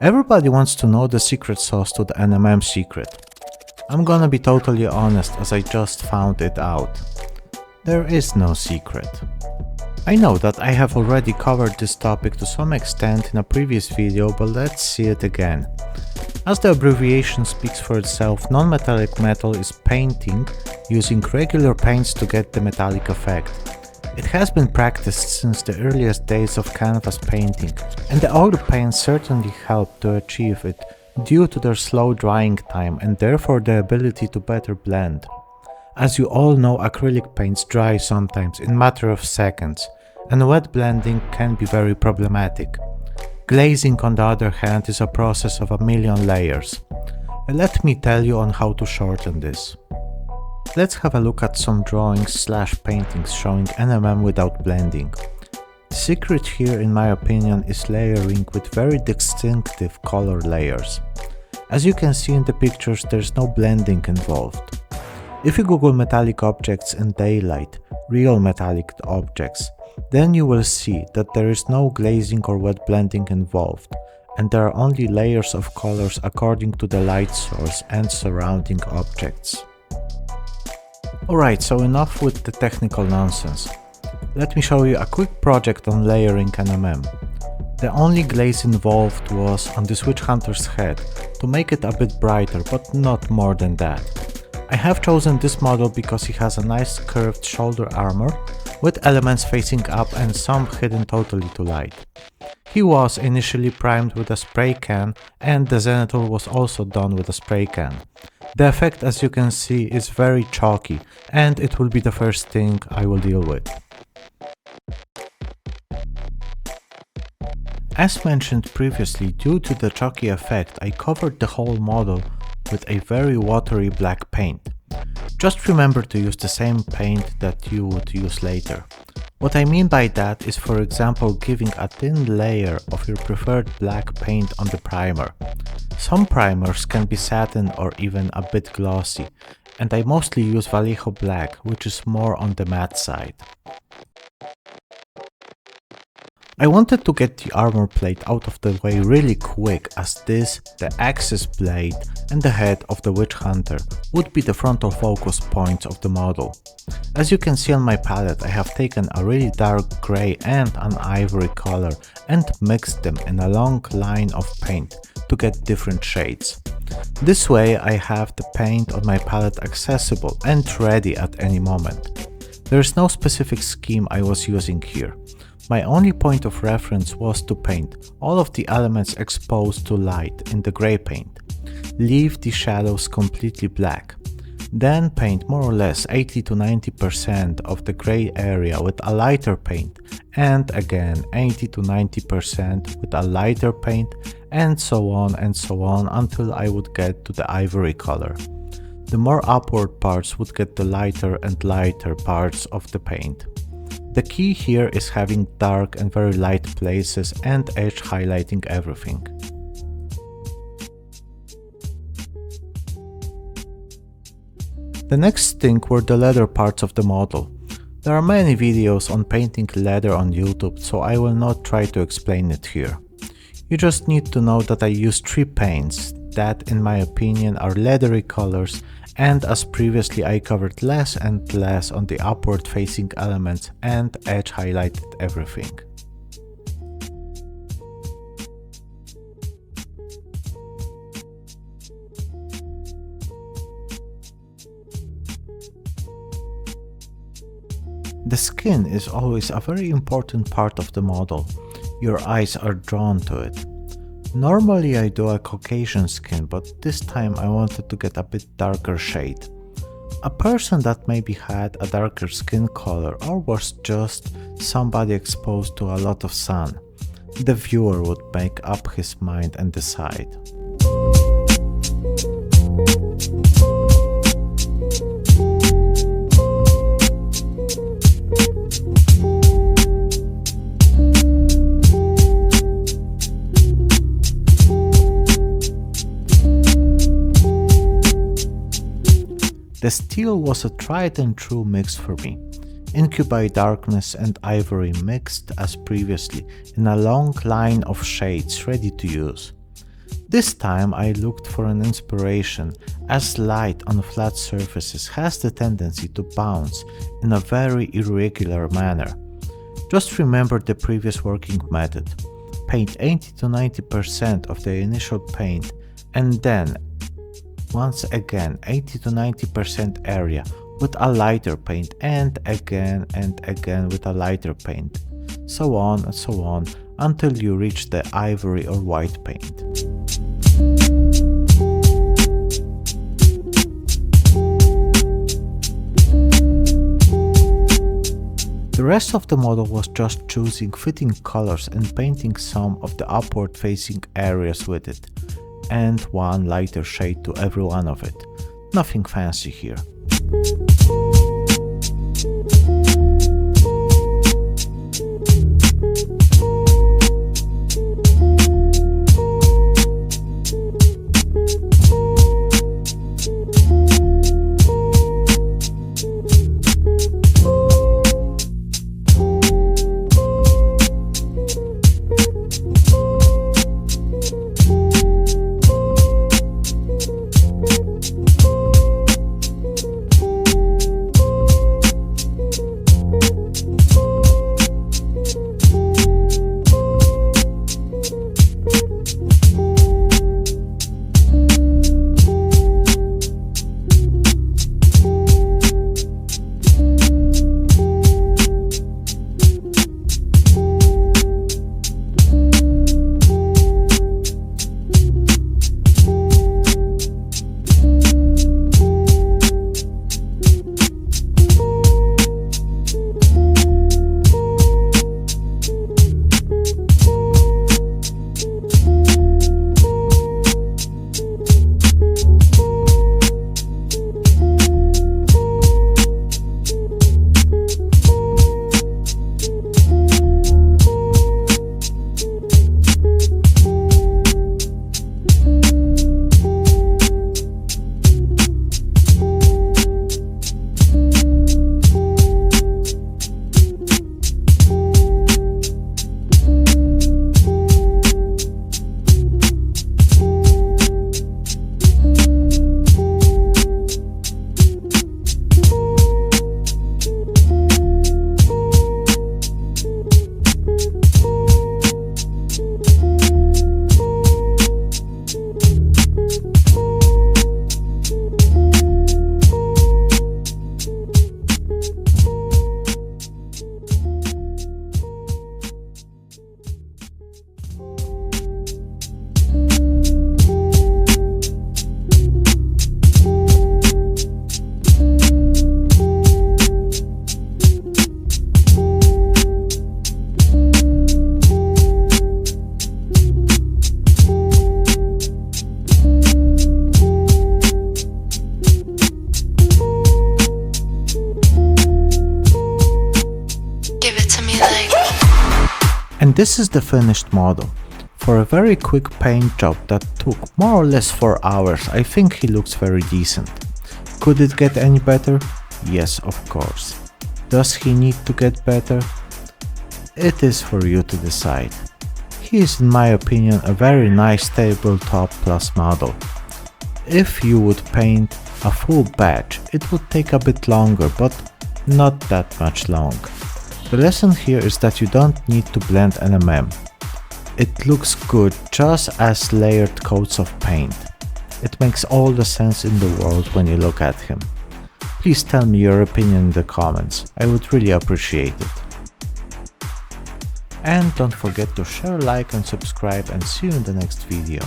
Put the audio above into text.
Everybody wants to know the secret sauce to the NMM secret. I'm gonna be totally honest as I just found it out. There is no secret. I know that I have already covered this topic to some extent in a previous video, but let's see it again. As the abbreviation speaks for itself, non-metallic metal is painting using regular paints to get the metallic effect. It has been practiced since the earliest days of canvas painting, and the oil paints certainly help to achieve it due to their slow drying time and therefore the ability to better blend. As you all know, acrylic paints dry sometimes in a matter of seconds, and wet blending can be very problematic. Glazing, on the other hand, is a process of a million layers. Let me tell you on how to shorten this. Let's have a look at some drawings/paintings showing NMM without blending. The secret here, in my opinion, is layering with very distinctive color layers. As you can see in the pictures, there's no blending involved. If you Google metallic objects in daylight, real metallic objects, then you will see that there is no glazing or wet blending involved, and there are only layers of colors according to the light source and surrounding objects. Alright, so enough with the technical nonsense. Let me show you a quick project on layering NMM. The only glaze involved was on this witch hunter's head to make it a bit brighter, but not more than that. I have chosen this model because he has a nice curved shoulder armor with elements facing up and some hidden totally to light. He was initially primed with a spray can, and the zenithal was also done with a spray can. The effect, as you can see, is very chalky, and it will be the first thing I will deal with. As mentioned previously, due to the chalky effect, I covered the whole model with a very watery black paint. Just remember to use the same paint that you would use later. What I mean by that is, for example, giving a thin layer of your preferred black paint on the primer. Some primers can be satin or even a bit glossy, and I mostly use Vallejo Black, which is more on the matte side. I wanted to get the armor plate out of the way really quick, as this, the axis blade and the head of the witch hunter would be the frontal focus points of the model. As you can see on my palette, I have taken a really dark grey and an ivory color and mixed them in a long line of paint to get different shades. This way I have the paint on my palette accessible and ready at any moment. There is no specific scheme I was using here. My only point of reference was to paint all of the elements exposed to light in the grey paint. Leave the shadows completely black. Then paint more or less 80 to 90% of the grey area with a lighter paint, and again 80 to 90% with a lighter paint, and so on until I would get to the ivory color. The more upward parts would get the lighter and lighter parts of the paint. The key here is having dark and very light places and edge highlighting everything. The next thing were the leather parts of the model. There are many videos on painting leather on YouTube, so I will not try to explain it here. You just need to know that I use 3 paints that, in my opinion, are leathery colors, and as previously I covered less and less on the upward facing elements and edge highlighted everything. The skin is always a very important part of the model. Your eyes are drawn to it. Normally I do a Caucasian skin, but this time I wanted to get a bit darker shade. A person that maybe had a darker skin color or was just somebody exposed to a lot of sun. The viewer would make up his mind and decide. The steel was a tried and true mix for me. Incubi darkness and ivory mixed as previously in a long line of shades ready to use. This time I looked for an inspiration, as light on flat surfaces has the tendency to bounce in a very irregular manner. Just remember the previous working method. Paint 80 to 90% of the initial paint and then once again 80 to 90% area with a lighter paint and again with a lighter paint. So on and so on until you reach the ivory or white paint. The rest of the model was just choosing fitting colors and painting some of the upward facing areas with it, and one lighter shade to every one of it. Nothing fancy here. And this is the finished model. For a very quick paint job that took more or less 4 hours, I think he looks very decent. Could it get any better? Yes, of course. Does he need to get better? It is for you to decide. He is, in my opinion, a very nice tabletop plus model. If you would paint a full batch, it would take a bit longer, but not that much long. The lesson here is that you don't need to blend NMM. It looks good just as layered coats of paint. It makes all the sense in the world when you look at him. Please tell me your opinion in the comments, I would really appreciate it. And don't forget to share, like and subscribe, and see you in the next video.